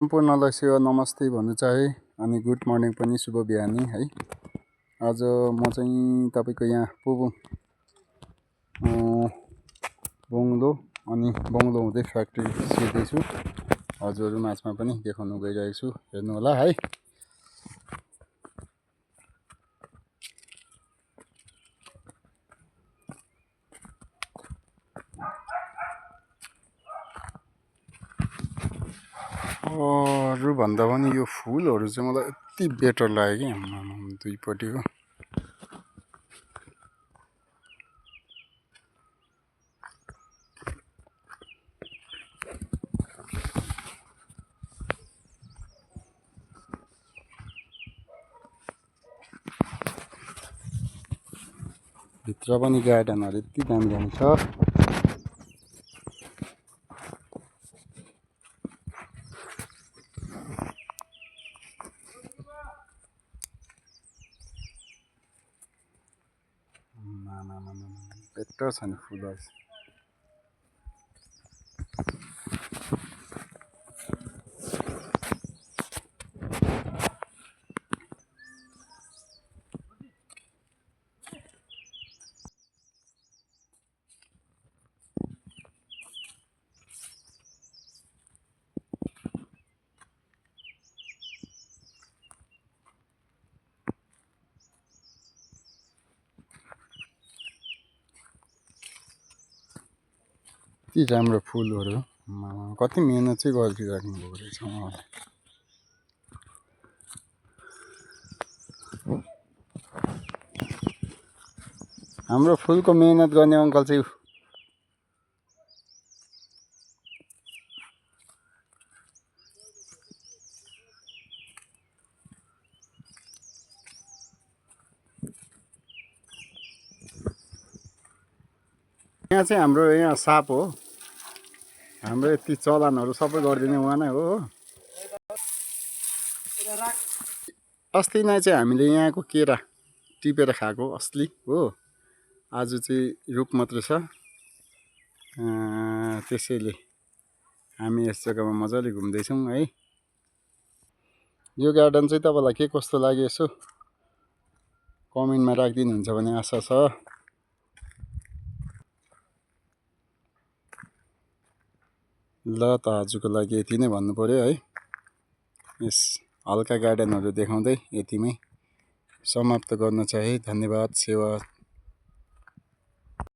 सम्पूर्णलाई सेवा नमस्ते भन्नु चाहे अनि गुड मर्निङ पनि शुभ बिहानी है। आज म चाहिँ तपाईको यहाँ बङ्गलो अनि बङ्गलो हुँदै फ्याक्ट्री छिर्दैछु। हजुरहरू माझमा पनि देखाउन गइरहेको छु, हेर्नु होला है। अरू भन्दा पनि यो फुलहरू चाहिँ मलाई यति बेटर लाग्यो कि दुईपट्टिको। भित्र पनि गार्डनहरू यति दामी दामी छ। बेटर छ नि फुलहरू। यति राम्रो फुलहरू, कति मेहनत चाहिँ गरिराख्नु भएको रहेछ उहाँले। हाम्रो फुलको मेहनत गर्ने अङ्कल चाहिँ यहाँ चाहिँ हाम्रो यहाँ साप हो। हाम्रो यति चलानहरू सबै गरिदिने उहाँ नै हो। अस्ति नै चाहिँ हामीले यहाँको केरा टिपेर खाएको असली हो। आज चाहिँ रुख मात्रै छ। त्यसैले हामी यस जग्गामा मजाले घुम्दैछौँ है। यो गार्डन चाहिँ तपाईँलाई के कस्तो लाग्यो यसो कमेन्टमा राखिदिनुहुन्छ भन्ने आशा छ। ल त आजको लागि यति नै भन्नु पर्यो है। यस हल्का गार्डनहरू देखाउँदै यतिमै समाप्त गर्न चाहे। धन्यवाद। सेवा।